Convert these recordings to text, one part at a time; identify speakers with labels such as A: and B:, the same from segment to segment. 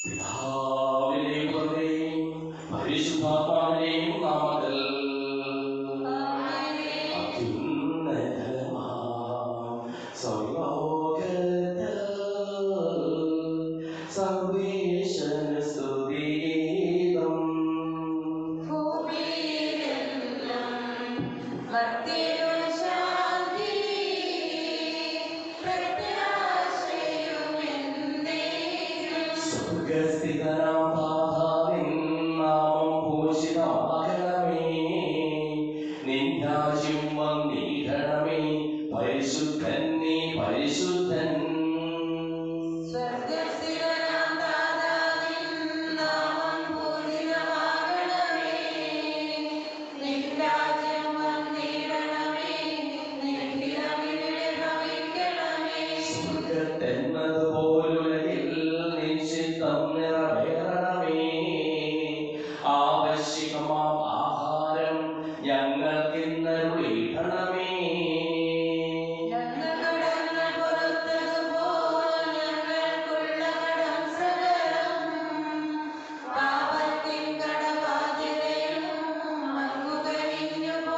A: പിതാവിന്റെയും പുത്രന്റെയും പരിശുദ്ധാത്മാവിന്റെയും നാമത്തിൽ അത്യുന്നതമാം സ്വർഗ്ഗലോകത്തിൽ സർവേശ്വരന് സ്തുതിഗീതം. സ്വർഗ്ഗസ്ഥിതനാം താതാവിൻ നാമം പൂജിതമാകണമേ. നിൻ രാജ്യം വന്നിടണമേ. പരിശുദ്ധൻ നീ പരിശുദ്ധൻ. സ്വർഗ്ഗത്തെന്നതുപോലുലകിൽ നിശ്ചിത്തം നിറവേറണമേ. ആവശ്യകമാം ആഹാരം ഞങ്ങൾക്കിന്നരുളിയിടണമേ.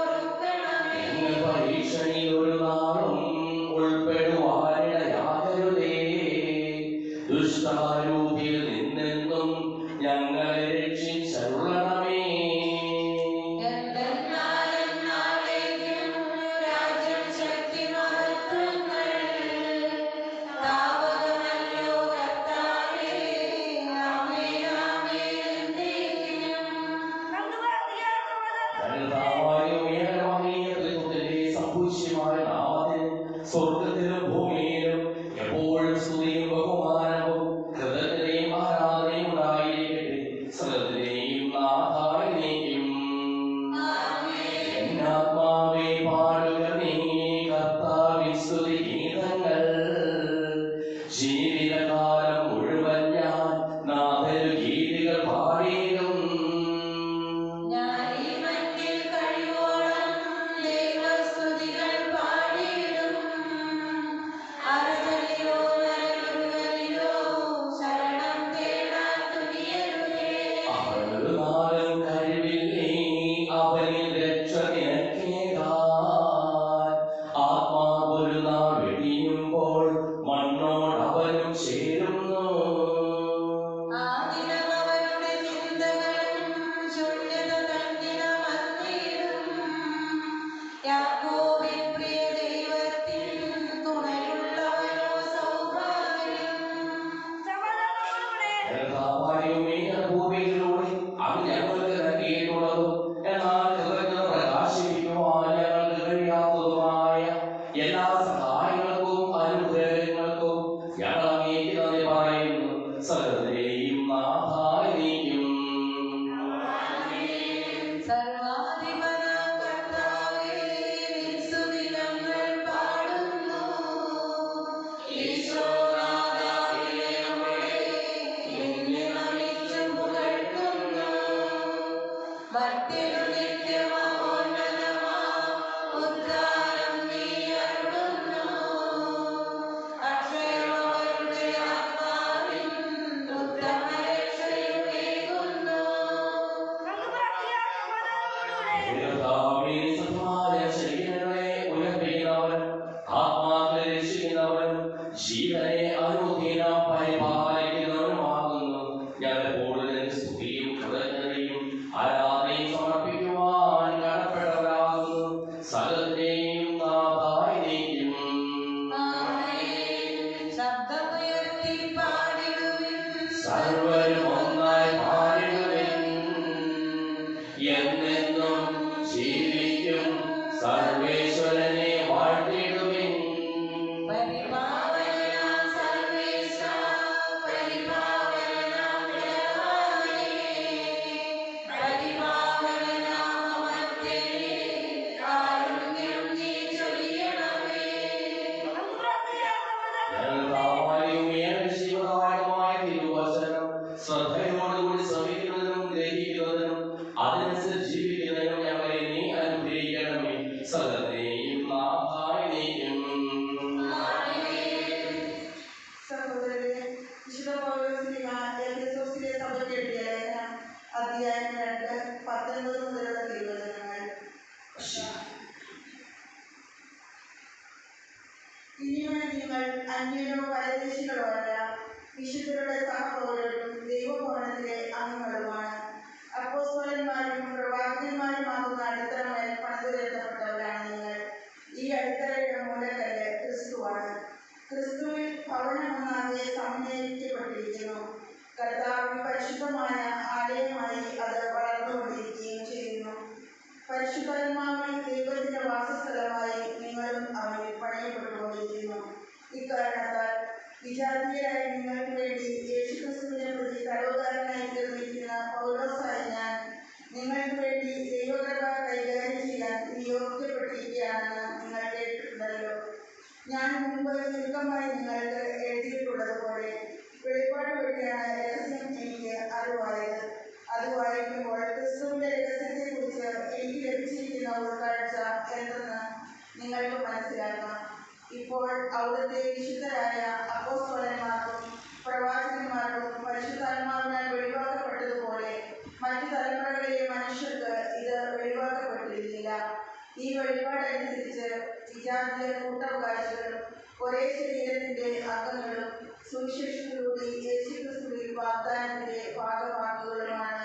A: ഞങ്ങൾ പരീക്ഷയിൽ ഒരു നാളും ഉൾപ്പെടുവാനിടയാകരുതേ. ദുഷ്ടാരൂപിയിൽ നിന്നെന്നും ഞങ്ങളെ രക്ഷിച്ചരുളണമേ. സംഭൂഷ്യമായ നാമത്തിന് സ്വർഗത്തിലും ഭൂമിയിലും എപ്പോഴും സ്തുതിയും ബഹുമാനവും കൃതജ്ഞതയും ആരാധനയും ഉണ്ടായിരിക്കട്ടെ. സകലത്തിനെയും നാഥായി നീക്കും. എന്നാത്മാവേ പാടുക നീ കർത്താവിൻ സ്തുതിഗീതങ്ങൾ. ജീവിതകാലം മുഴുവൻ ഞാൻ നാഥനു ഗീതികൾ പാടിയിടും. അവനൊരുനാളും കഴിവില്ലേ അവനിൽ രക്ഷ നിനക്കേകാൻ. ആത്മാവൊരു നാൾ വെടിയുമ്പോൾ മണ്ണോട് അവനും ചേരുന്നു. ഭൂമിയിലൂടെ അത് ഞങ്ങൾക്ക് നൽകിയിട്ടുള്ളതും എന്നാൽ കൃതജ്ഞത പ്രകാശിപ്പിക്കുവാൻ ഞങ്ങൾക്ക് കഴിയാത്തതുമായ എല്ലാ സഹായങ്ങൾക്കും അനുഗ്രഹങ്ങൾക്കും ഞങ്ങൾ അങ്ങേക്ക് നന്ദി പറയുന്നു. സകലത്തെയും നാഥായി നീക്കും. ആത്മാക്കളെ രക്ഷിക്കുന്നവൻ ജീവനെ അനുദിനം പരിപാലിക്കുന്നവനുമാകുന്നു. ഞങ്ങൾ കൂടുതൽ സ്തുതിയും കൃതജ്ഞതയും ആരാധനയും സമർപ്പിക്കുവാൻ കടപ്പെട്ടവരാകുന്നു. സകലത്തെയും നാഥായി നീക്കും. സർവരും ഒന്നായി പാടിടുവിൻ. എന്നെന്നും ജീവിക്കും സർവേശ്വരനെ വാഴ്ത്തിടുവിൻ. ജീവദായകമായ തിരുവചനം
B: അധ്യായം 2:19 മുതലുള്ള തിരുവചനങ്ങൾ. ഇനിമേൽ നിങ്ങൾ അന്യരോ പരദേശികളോ അല്ല, വിശുദ്ധരുടെ സഹപൗരരും ദൈവഭവനത്തിലെ അംഗങ്ങളുമാണ്. അപ്പോസ്തലന്മാരും പ്രവാചകന്മാരുമാകുന്ന അടിത്തറമേൽ പണിതുയർത്തപ്പെട്ടവരാണ് നിങ്ങൾ. ഈ അടിത്തറയുടെ മൂലക്കല്ല് ക്രിസ്തുവാണ്. ക്രിസ്തുവിൽ ഭവനമൊന്നാകെ സമന്വയിക്കപ്പെട്ടിരിക്കുന്നു. കർത്താവിൽ പരിശുദ്ധമായ ആലയമായി അത് വളർന്നുകൊണ്ടിരിക്കുകയും ചെയ്യുന്നു. പരിശുദ്ധാത്മാവിൽ ദൈവത്തിന്റെ വാസസ്ഥലമായി നിങ്ങളും അവനിൽ പണിയപ്പെട്ടുകൊണ്ടിരിക്കുന്നു. ഇക്കാരണത്താൽ വിജാതീയരായ നിങ്ങൾക്ക് വേണ്ടി യേശുക്രിസ്തുവിനെ പ്രതി തടവുകാരനായി തീർന്നിരിക്കുന്ന പൗലോസായ ഞാൻ നിങ്ങൾക്ക് വേണ്ടി ദൈവകൃപ കൈകാര്യം ചെയ്യാൻ നിയോഗിക്കപ്പെട്ടിരിക്കുകയാണെന്ന് നിങ്ങൾ കേട്ടിട്ടുണ്ടല്ലോ. ഞാൻ മുമ്പ് ചുരുക്കമായി നിങ്ങൾക്ക് എഴുതിയിട്ടുള്ളതുപോലെ വെളിപ്പാട് വഴിയാണ് രഹസ്യം എനിക്ക് അറിവായത്. അത് വായിക്കുമ്പോൾ ക്രിസ്തുവിന്റെ രഹസ്യത്തെക്കുറിച്ച് എനിക്ക് ലഭിച്ചിരിക്കുന്ന ഉൾക്കാഴ്ച എന്തെന്ന് നിങ്ങൾക്ക് മനസ്സിലാക്കാം. ഇപ്പോൾ അവിടുത്തെ വിശുദ്ധരായ അപ്പോസ്തലന്മാർക്കും പ്രവാചകന്മാർക്കും പരിശുദ്ധാത്മാവിനാൽ വെളിവാക്കപ്പെട്ടതുപോലെ മറ്റു തലമുറകളിലെ മനുഷ്യർക്ക് ഇത് വെളിവാക്കപ്പെട്ടിരുന്നില്ല. ഈ വെളിപ്പാടനുസരിച്ച് വിജാതീയ കൂട്ടവകാശികളും ഒരേ ശരീരത്തിന്റെ അംഗങ്ങളും സുവിശേഷത്തിലൂടെ യേശുക്രിസ്തുവിൽ വാഗ്ദാനത്തിന്റെ ഭാഗവാക്കുകളുമാണ്.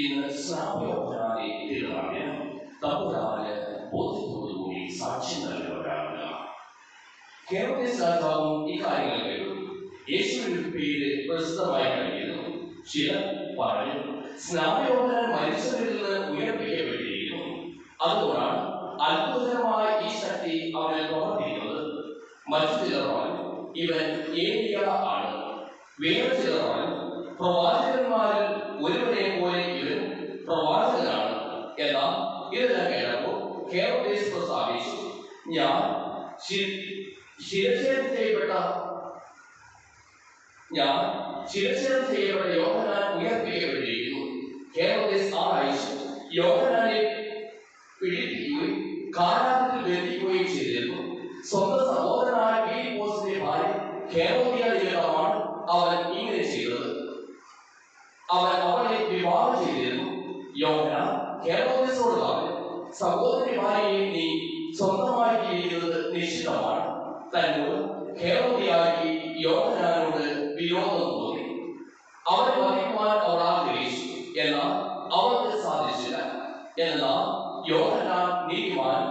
A: ഇന്ന് സ്നാപയോഗ്യനായ തിരുനാളിന് തമ്പുരാന് ബോധ്യത്തോടുകൂടി സാക്ഷ്യം നൽകുന്നവരാണ്. ഹെരോദേസ് രാജാവും ഇക്കാര്യങ്ങൾ കേട്ടു. യേശുവിന്റെ പേര് പ്രസിദ്ധമായി കഴിഞ്ഞിരുന്നു. ചിലർ പറഞ്ഞു, സ്നാപയോഗ്യൻ മരിച്ചവരിൽ നിന്ന് ഉയർപ്പിക്കപ്പെട്ടിരിക്കുന്നു. അതുകൊണ്ടാണ് അത്ഭുതകരമായ ഈ ശക്തി അവനിൽ പ്രവർത്തിക്കുന്നത്. മറ്റു ചിലർ പറഞ്ഞു, ഇവൻ ഏലിയ ആണ്. വേറെ ചിലർ പറഞ്ഞു, പ്രവാചകന്മാരിൽ ഒരുവനെ പോലെ ഇവൻ പ്രവാചകനാണ്. എന്നാൽ ഇതെല്ലാം കേട്ടപ്പോൾ ഹെരോദേസ് പ്രസ്താവിച്ചു, ഞാൻ ശിരച്ഛേദം ചെയ്യപ്പെട്ട യോഹന്നാൻ ഉയർപ്പിക്കപ്പെട്ടിരിക്കുന്നു. ഹെരോദേസ് ആഴ്ച യോഹന്നാനെ പിടിപ്പിക്കുകയും കാരാഗ്രഹത്തിൽ ബന്ധിക്കുകയും ചെയ്തിരുന്നു. സ്വന്തം സഹോദരനായ ഫിലിപ്പോസിന്റെ ഭാര്യ ഹെരോദിയ നിമിത്തമാണ് അവൻ ഇങ്ങനെ ചെയ്തത്. അവൻ അവളെ വിവാഹം ചെയ്തിരുന്നു. യോഹന്നാൻ ഹെരോദേസിനോട് പറഞ്ഞു, സഹോദരി ഭാര്യയെ നീ സ്വന്തമാക്കിയിരിക്കുന്നത് നിശ്ചിതമാണ്. തന്നോട് ഹെരോദിയാക്കി യോഹന്നാനോട് വിരോധം തോന്നി. അവനെ വധിക്കുവാൻ അവൾ ആഗ്രഹിച്ചു. എന്നാൽ അവർക്ക് സാധിച്ചില്ല. എന്നാൽ യോഹന്നാൻ നീതിമാൻ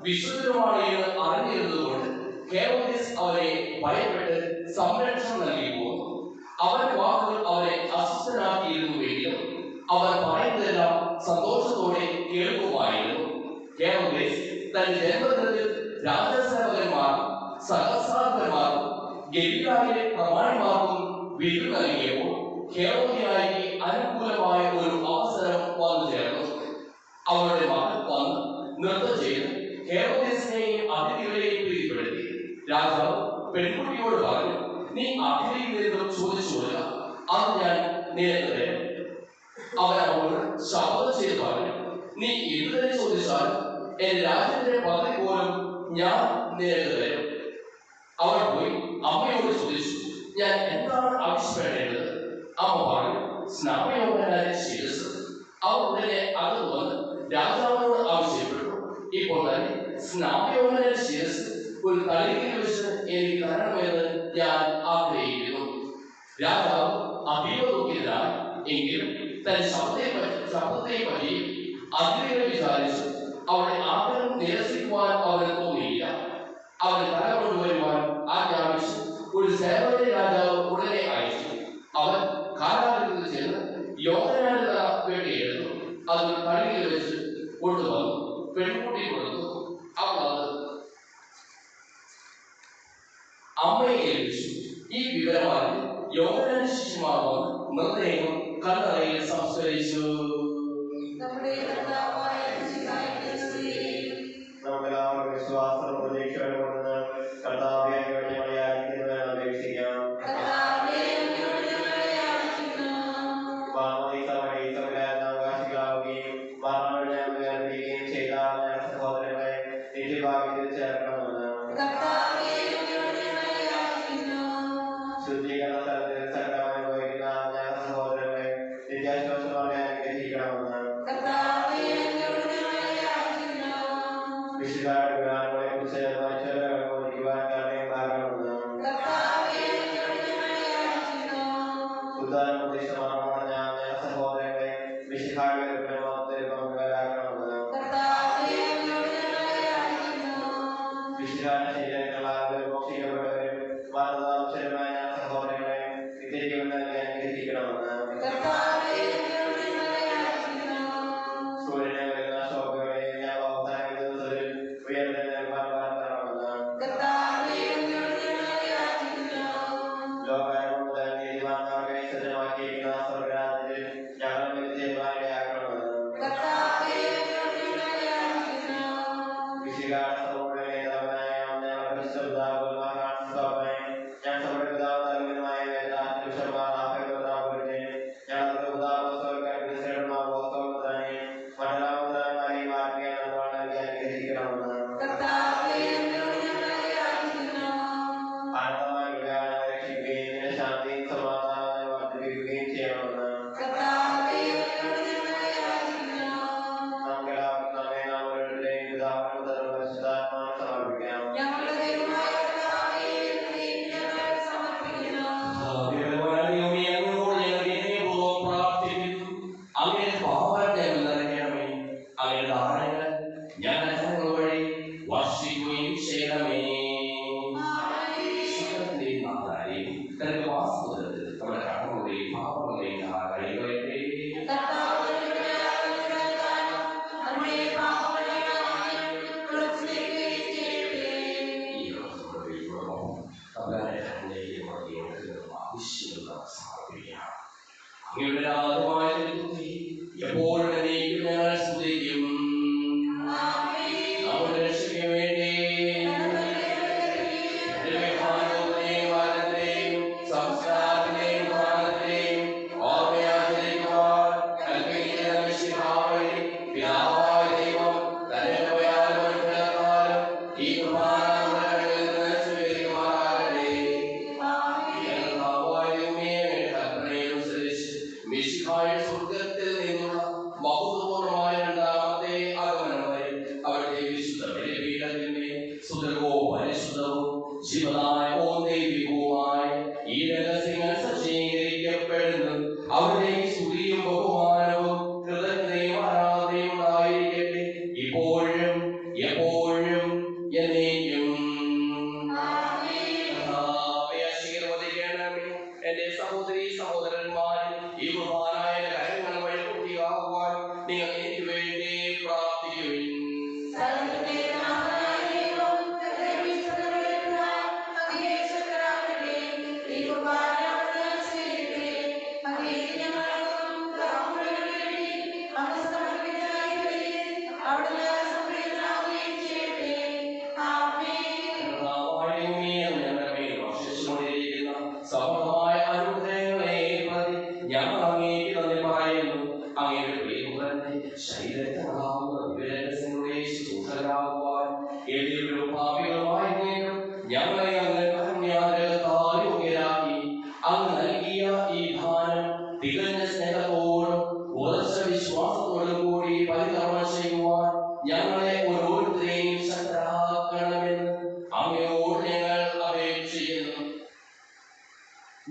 A: വിശുദ്ധനുമാണ് എന്ന് അറിഞ്ഞിരുന്നതുകൊണ്ട് ഹെരോദേസ് അവനെ ഭയപ്പെട്ട് സംരക്ഷണം നൽകി പോന്നു. അവന്റെ വാക്കുകൾ അവനെ അസ്വസ്ഥനാക്കിയിരുന്നുവെങ്കിലും അവൻ പറയുന്നതെല്ലാം സന്തോഷത്തോടെ കേൾക്കുമായിരുന്നു. ഹെരോദേസ് തന്റെ ജന്മദിനത്തിൽ രാജസേവകന്മാർക്കും സഹസ്രാധിപന്മാർക്കും ഗലീലായിലെ പ്രമാണിമാർക്കും വിരുന്ന് നൽകിയപ്പോൾ ഹെരോദിയായ്ക്ക് അനുകൂലമായ ഒരു അവസരം വന്നു ചേർന്നു. അവരുടെ മകൻ വന്ന് നൃത്തം ചെയ്ത് ഹെരോദേസിനെയും അതിഥികളെയും പ്രീതിപ്പെടുത്തി. രാജാവ് പെൺകുട്ടിയോട് പറഞ്ഞു, നീ അതിഥിയിൽ നിന്നും ചോദിച്ചു കൊടുക്ക, അത് ഞാൻ നിനക്ക് തരും. അവൻ അവളോട് ശപഥം ചെയ്ത് പറഞ്ഞു, നീ എന്ത് തന്നെ ചോദിച്ചാലും എന്റെ രാജ്യത്തിന്റെ പദവി പോലും ഞാൻ നിനക്ക് തരും. അവൾ പോയി അമ്മയോട് ചോദിച്ചു, ഞാൻ എന്താണ് ആവശ്യപ്പെടേണ്ടത്? അമ്മ പറഞ്ഞു, സ്നാപയോഗ്യനായ ശിരസ്. അവർ ഉടനെ അകത്ത് വന്ന് രാജാവിനോട് ആവശ്യപ്പെട്ടു, ഇപ്പോൾ തന്നെ സ്നാപയോഗ്യനായ ശിരസ് ഒരു തളികയിൽ വെച്ച് എനിക്ക് തരണമെന്ന് ഞാൻ ആഗ്രഹിക്കുന്നു. രാജാവ് അതീവ ദുഃഖിതനായി എങ്കിലും തന്റെ ശബ്ദത്തെ പറ്റി അതിലേറെ വിചാരിച്ചു അവളുടെ ആഗ്രഹം നിരസിക്കുവാൻ അവന് തോന്നിയില്ല. അവന് തല കൊണ്ടുവരുവാൻ ആജ്ഞാപിച്ചു. ഒരു സേവകരെ രാജാവ് ഉടനെ അയച്ചു. അവൻ കാരാഗ്രഹത്തിൽ ചെന്ന് യോഹന്നാന്റെ തല വെട്ടിയെടുത്തു. അത് കഴുകിൽ വെച്ച് കൊണ്ടുവന്നു പെൺകുട്ടി കൊടുത്തു. അവൾ അത് അമ്മയെ ഏൽപ്പിച്ചു. ഈ വിവരമായി യോഹന്നാന്റെ ശിഷ്യന്മാർ മൃതദേഹം കല്ലറയിൽ സംസ്കരിച്ചു.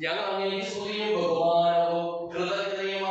A: ഞങ്ങൾ അങ്ങേക്ക് സ്തുതിയും ബഹുമാനവും കൃതജ്ഞതയും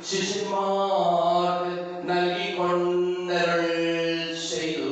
A: ശിഷ്യന്മാർക്ക് നൽകിക്കൊണ്ടരുൾ ചെയ്തു.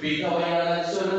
A: വിധവയണച്ചൊരു